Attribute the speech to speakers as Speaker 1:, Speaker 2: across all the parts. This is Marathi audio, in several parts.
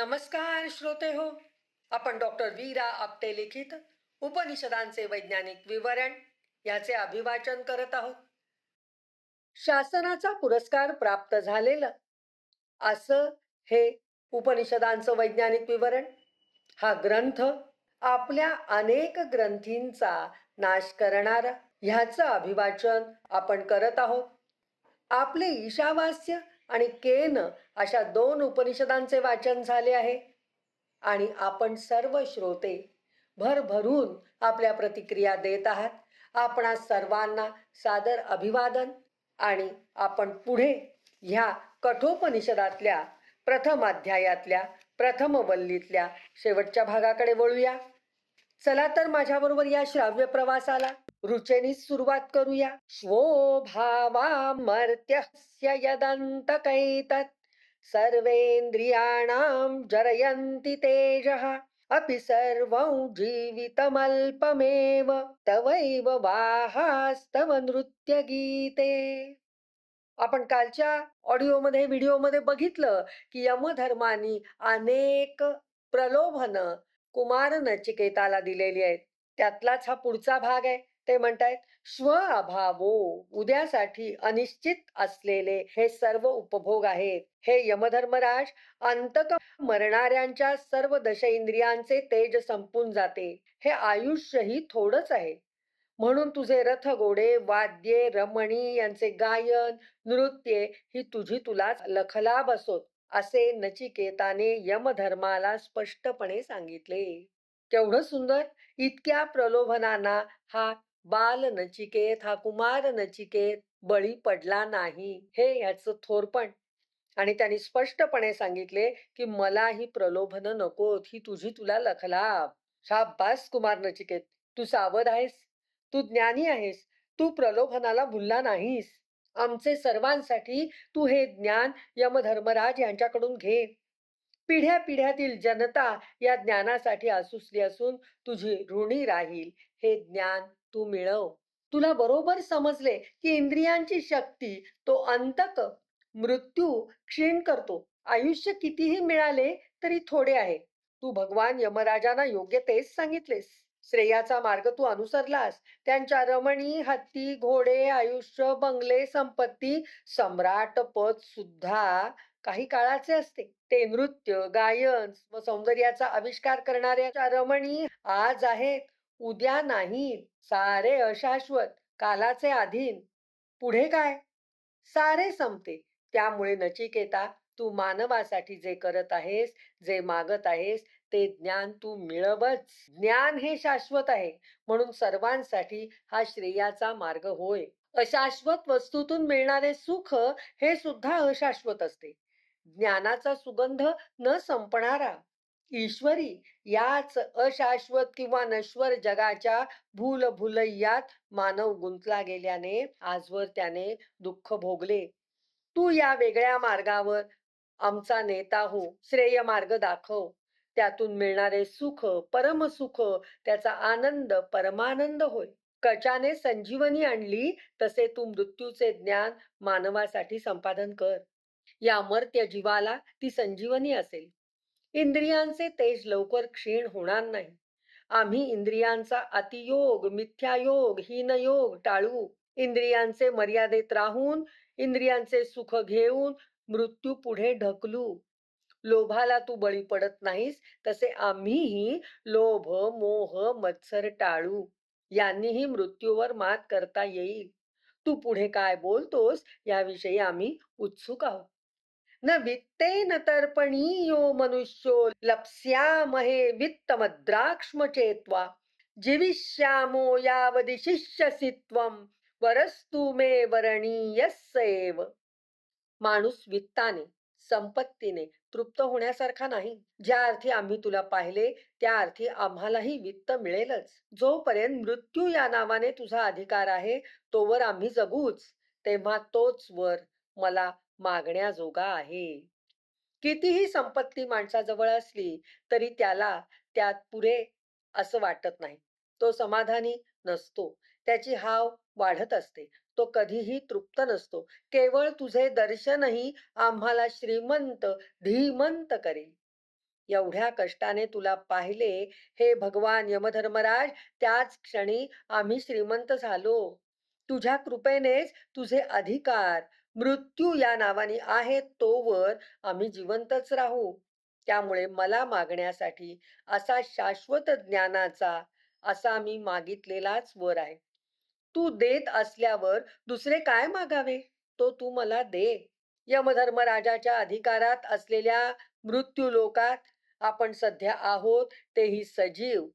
Speaker 1: नमस्कार श्रोते हो. आपण डॉक्टर वीरा आपटे लिखित उपनिषदांचे वैज्ञानिक विवरण याचे अभिवाचन करत आहोत. शासनाचा पुरस्कार प्राप्त झालेलं असं हे उपनिषदांचं वैज्ञानिक विवरण. हा ग्रंथ आपल्या अनेक ग्रंथींचा नाश करणारा ह्याचं अभिवाचन आपण करत आहोत. आपले ईशावास्य आणि केन अशा 2 उपनिषदांचे वाचन झाले आहे आणि आपण सर्व श्रोते भरभरून आपल्या प्रतिक्रिया देत आहात. आपणा सर्वांना सादर अभिवादन. आणि आपण पुढे ह्या कठोपनिषदातल्या प्रथम अध्यायातल्या प्रथम वल्लीतल्या शेवटच्या भागाकडे वळूया. चला तर माझ्याबरोबर या श्राव्य प्रवासाला रुचेने सुरुवात करूया. श्वो भावामर्त्यस्य यदन्तकैतत् सर्वेन्द्रियाणां जरयन्ति तेजः अपि सर्वं जीवितमल्पमेव तवैव वाहास्तव नृत्यगीते. आपण कालच्या ऑडिओमध्ये व्हिडिओमध्ये बघितलं की यमधर्मानी अनेक प्रलोभन कुमार नचिकेताला दिलेली आहेत. त्यातलाच हा पुढचा भाग आहे. ते म्हणतायत श्व अभावो, उद्यासाठी अनिश्चित असलेले हे सर्व उपभोग आहेत. हे यमधर्मराज, अंतक मरणाऱ्यांच्या सर्व दश इंद्रियांचे तेज संपून जाते. हे आयुष्यही थोडंच आहे. म्हणून तुझे रथ घोडे वाद्ये रमणी यांचे गायन नृत्ये ही तुलाच लखलाभ असोत, असे नचिकेताने यमधर्माला स्पष्टपणे सांगितले. केवढं सुंदर. इतक्या प्रलोभनांना हा बाल नचिकेत, हा कुमार नचिकेत बळी पडला नाही. हे याचं थोरपण. आणि त्यांनी स्पष्टपणे सांगितले की मला ही प्रलोभन नकोत, ही तुला लखलाभ. शाबास कुमार नचिकेत, तू सावध आहेस, तू ज्ञानी आहेस, तू प्रलोभनाला भुलला नाहीस. आमचे सर्वांसाठी तू हे ज्ञान यमधर्मराज यांच्याकडून घे. पिढ्या पिढ्यातील जनता या ज्ञानासाठी आसुसली असून तुझी ऋणी राहील. हे ज्ञान तू मिळव. तुला बरोबर समजले की इंद्रियांची शक्ती तो अंतक मृत्यू क्षीण करतो. आयुष्य कितीही मिळाले तरी थोडे आहे. तू भगवान यमराजांना योग्य तेच सांगितलेस. श्रेयाचा मार्ग तू अनुसरलास. त्यांच्या रमणी हत्ती घोडे आयुष्य बंगले संपत्ती सम्राट पद सुद्धा काही काळाचे असते. ते नृत्य गायन व सौंदर्याचा आविष्कार करणाऱ्या रमणी आज आहेत, उद्या नाहीत. सारे अशाश्वत, कालाचे अधीन. पुढे काय? सारे संपते. त्यामुळे नचिकेता, तू मानवासाठी जे करत आहेस, जे मागत आहेस, ते ज्ञान तू मिळवच. ज्ञान हे शाश्वत आहे. म्हणून सर्वांसाठी हा श्रेयाचा मार्ग होय. अशाश्वत वस्तूतून मिळणारे सुख हे सुद्धा अशाश्वत असते. ज्ञानाचा सुगंध न संपणारा ईश्वरी याच अशाश्वत किंवा नश्वर जगाच्या भूलभुलैयात मानव गुंतला गेल्याने आजवर त्याने दुःख भोगले. तू या वेगळ्या मार्गावर आमचा नेता हो. श्रेय मार्ग दाखव. त्यातून मिळणारे सुख परमसुख, त्याचा आनंद परमानंद होय. कचाने संजीवनी आणली तसे तू मृत्यूचे ज्ञान मानवासाठी संपादन कर. या अमर्त्य जीवाला ती संजीवनी असेल. इंद्रियांचे तेज लवकर क्षीण होणार नाही. आम्ही इंद्रियांचा अतियोग मिथ्यायोग हीनयोग टाळू. इंद्रियांचे मर्यादेत राहून इंद्रियांचे सुख घेऊन मृत्यू पुढे ढकलू. लोभाला तू बळी पडत नाहीस तसे आम्हीही लोभ मोह मत्सर टाळू. यांनीही मृत्यूवर मात करता येईल. तू पुढे काय बोलतोस याविषयी आम्ही उत्सुक आहोत. न वित्तेन तर्पणीयो मनुष्यो लप्स्यामहे वित्तमद्राक्ष्म चेत्वा जीविष्यामो यावदिशिष्यसि त्वं वरस्तु मे वरणीयस्यैव. माणूस वित्ताने संपत्तीने तृप्त होण्यासारखा नाही. ज्या अर्थी आम्ही तुला पाहिले त्या अर्थी आम्हालाही वित्त मिळेलच. जोपर्यंत मृत्यू या नावाने तुझा अधिकार आहे तोवर आम्ही जगूच. तेव्हा तोच वर मला मागण्याजोगा आहे. कितीही संपत्ती माणसाजवळ असली तरी त्याला त्यात पुरे असं वाटत नाही. तो समाधानी नसतो. त्याची हाव वाढत असते. तो कधीही तृप्त नसतो. केवळ तुझे दर्शनही आम्हाला श्रीमंत धीमंत करेल. एवढ्या कष्टाने तुला पाहिले हे भगवान यमधर्मराज, त्याच क्षणी आम्ही श्रीमंत झालो. तुझ्या कृपेनेच तुझे अधिकार मृत्यू या नावाने आहेत तोवर आम्ही जिवंतच राहू. त्यामुळे मला मागण्यासाठी असा शाश्वत ज्ञानाचा असा मी मागितलेलाच वर आहे. तू देत असल्यावर दुसरे काय मागावे, तो तू मला दे. यमधर्मराजाच्या अधिकारात असलेल्या मृत्यू लोकात आपण सध्या आहोत, तेही सजीव.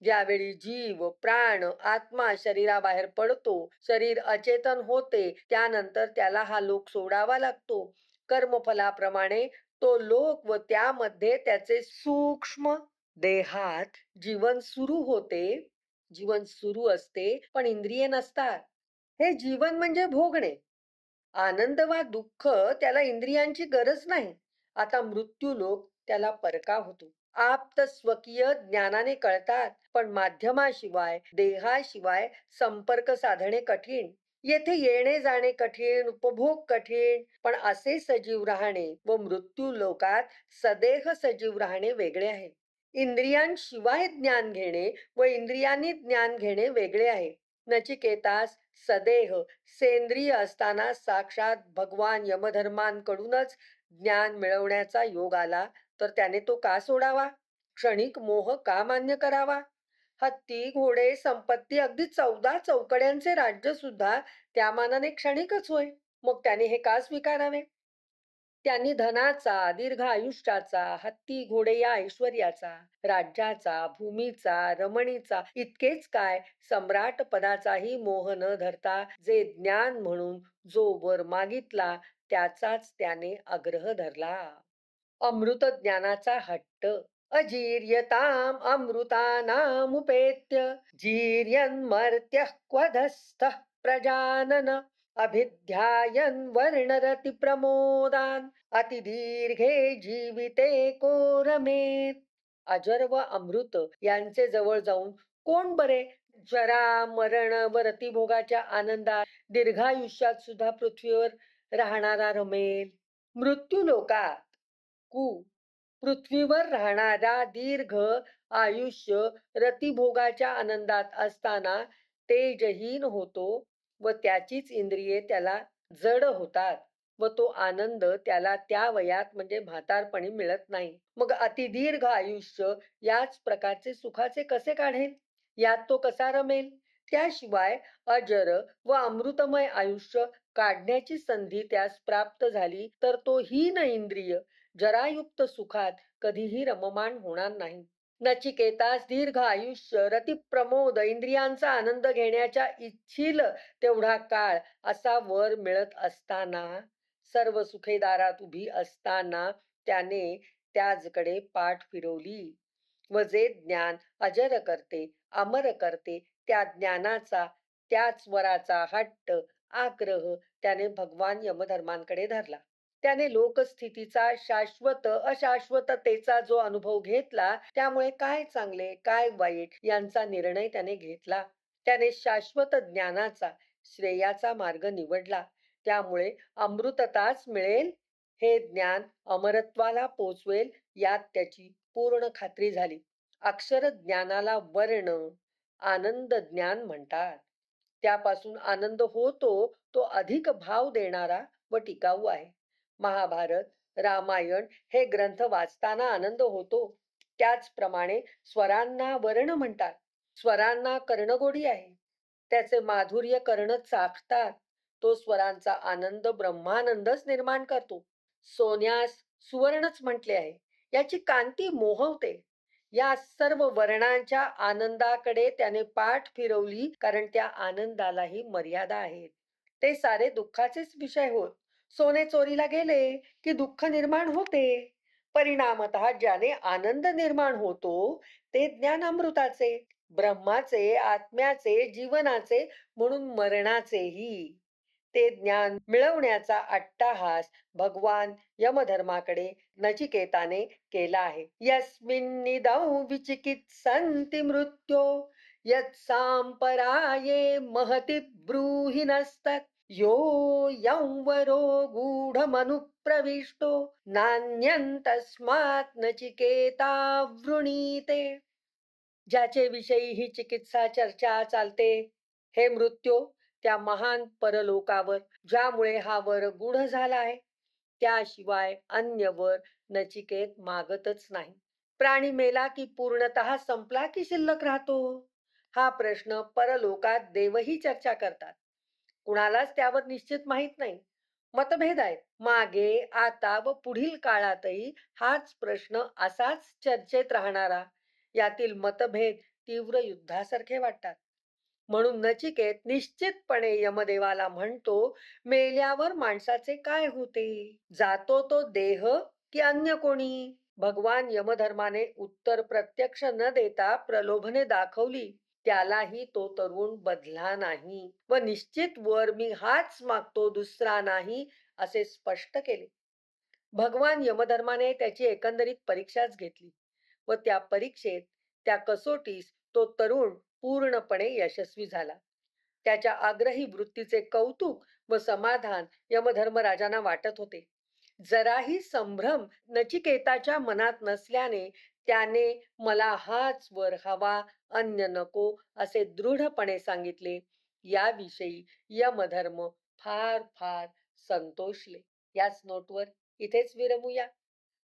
Speaker 1: ज्यावेळी जीव प्राण आत्मा शरीराबाहेर पडतो, शरीर अचेतन होते, त्यानंतर त्याला हा लोक सोडावा लागतो. कर्मफलाप्रमाणे तो लोक व त्यामध्ये त्याचे सूक्ष्म देहात जीवन सुरू होते. जीवन सुरू असते पण इंद्रिये नसतात. हे जीवन म्हणजे भोगणे. आनंद वा दुःख त्याला इंद्रियांची गरज नाही. आता मृत्यू लोक त्याला परका होतो. आप्त स्वकीय ज्ञानाने कळतात, पण माध्यमाशिवाय देहाशिवाय संपर्क साधणे कठीण. येथे येणे जाणे कठीण, उपभोग कठीण. पण असे सजीव राहणे व मृत्यू लोकात सदेह सजीव राहणे वेगळे आहे. इंद्रियांशिवाय ज्ञान घेणे व इंद्रियांनी ज्ञान घेणे वेगळे आहे. नचिकेतास सदेह सेंद्रिय असताना साक्षात भगवान यमधर्मांकडूनच ज्ञान मिळवण्याचा योग आला, तर त्याने तो का सोडावा? क्षणिक मोह का मान्य करावा? हत्ती घोडे संपत्ती अगदी 14 चौकड्यांचे राज्य सुद्धा त्या मानाने क्षणिकच होय. मग त्याने हे का स्वीकारावे? त्यांनी धनाचा दीर्घ आयुष्याचा हत्ती घोडे या ऐश्वर्याचा राज्याचा भूमीचा रमणीचा इतकेच काय सम्राट पदाचाही मोह न धरता जे ज्ञान म्हणून जो वर मागितला त्याचाच त्याने आग्रह धरला. अमृत ज्ञानाचा हट्ट. अजीर्यताम अमृतानामुपेत्य जीर्यन्मर्त्यः क्वधस्थः प्रजानन अभिध्यायन वर्णरति प्रमोदान अतिदीर्घे जीविते कोरमेत. अजर व अमृत यांचे जवळ जाऊन कोण बरे जरा मरण व रतिभोगाच्या आनंदात दीर्घायुष्यात सुद्धा पृथ्वीवर राहणारा रमेल? मृत्यू लोकात पृथ्वीवर राहणारा दीर्घ आयुष्य रतिभोगाच्या आनंदात असताना तेजहीन होतो व त्याचीच इंद्रिये त्याला जड होतात व तो आनंद त्याला त्या वयात म्हणजे म्हातारपणी मिळत नाही. मग अतिदीर्घ आयुष्य याच प्रकारचे सुखाचे कसे काढेल? यात तो कसा रमेल? त्याशिवाय अजर व अमृतमय आयुष्य काढण्याची संधी त्यास प्राप्त झाली तर तो हीन इंद्रिय जरायुक्त सुखात कधीही रममाण होणार नाही. नचिकेतास दीर्घ आयुष्य रतिप्रमोद इंद्रियांचा आनंद घेण्याच्या इच्छिल तेवढा काळ असा वर मिळत असताना सर्व सुखेदारात उभी असताना त्याने त्याचकडे पाठ फिरवली व जे ज्ञान अजर करते अमर करते त्या ज्ञानाचा त्याच वराचा हट्ट आग्रह त्याने भगवान यमधर्मांकडे धरला. त्याने लोकस्थितीचा शाश्वत अशाश्वततेचा जो अनुभव घेतला त्यामुळे काय चांगले काय वाईट यांचा निर्णय त्याने घेतला. त्याने शाश्वत ज्ञानाचा श्रेयाचा मार्ग निवडला. त्यामुळे अमृतताच मिळेल, हे ज्ञान अमरत्वाला पोचवेल यात त्याची पूर्ण खात्री झाली. अक्षर ज्ञानाला वर्ण आनंद ज्ञान म्हणतात. त्यापासून आनंद होतो तो अधिक भाव देणारा व टिकाऊ आहे. महाभारत रामायण हे ग्रंथ वाचताना आनंद होतो. त्याचप्रमाणे स्वरांना वर्ण म्हणतात. स्वरांना कर्णगोडी आहे. त्याचे माधुर्य कर्ण चाखतात. तो स्वरांचा आनंद ब्रह्मानंदच निर्माण करतो. सोन्यास सुवर्णच म्हटले आहे. याची कांती मोहवते. या सर्व वर्णांच्या आनंदाकडे त्याने पाठ फिरवली, कारण त्या आनंदालाही मर्यादा आहेत. ते सारे दुःखाचेच विषय होत. सोने चोरीला गेले की दुःख निर्माण होते. परिणामतः ज्याने आनंद निर्माण होतो ते ज्ञान अमृताचे, ब्रह्माचे, आत्म्याचे, जीवनाचे म्हणून मरणाचेही. ते ज्ञान मिळवण्याचा अट्टाहास भगवान यमधर्माकडे नचिकेताने केला आहे. यस्मिन्निदौ विचिकित्सन्ति मृत्यो यत्साम्पराये महति ब्रूहि नस्तत् यो यंवरो गूढमनुप्रविष्टो नान्यन्तस्मात् नचिकेता वृणीते. ज्याचे विषयी ही चिकित्सा चर्चा चालते, हे मृत्यो, त्या महान परलोकावर ज्यामुळे हा वर गूढ झाला आहे, त्याशिवाय अन्य वर नचिकेत मागतच नाही. प्राणी मेला की पूर्णतः संपला की शिल्लक राहतो, हा प्रश्न परलोकात देवही चर्चा करतात. कुणालाच त्यावर निश्चित माहित नाही. मतभेद आहेत. मागे, आता व पुढील काळातही हाच प्रश्न असाच चर्चेत राहणारा. यातील मतभेद तीव्र युद्धासारखे वाटतात. म्हणून नचिकेत निश्चितपणे यमदेवाला म्हणतो, मेल्यावर माणसाचे काय होते? जातो तो देह की अन्य कोणी? भगवान यमधर्माने उत्तर प्रत्यक्ष न देता प्रलोभने दाखवली. त्यालाही तो तरुण बदला नाही व निश्चित वर मी हाच मागतो, दुसरा नाही, असे स्पष्ट केले. भगवान यमधर्माने त्याची एकंदरीत परीक्षाच घेतली व त्या परीक्षेत, त्या कसोटीस तो तरुण पूर्णपणे यशस्वी झाला. त्याच्या आग्रही वृत्तीचे कौतुक व समाधान यमधर्मराजांना वाटत होते. जराही संभ्रम नचिकेताच्या मनात नसल्याने त्याने मला हाच वर हवा, अन्य नको, असे दृढपणे सांगितले. याविषयी यमधर्म फार फार संतोषले. याच नोटवर इथेच विरमूया.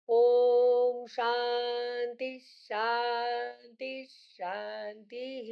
Speaker 1: ओम शांती शांती शांती.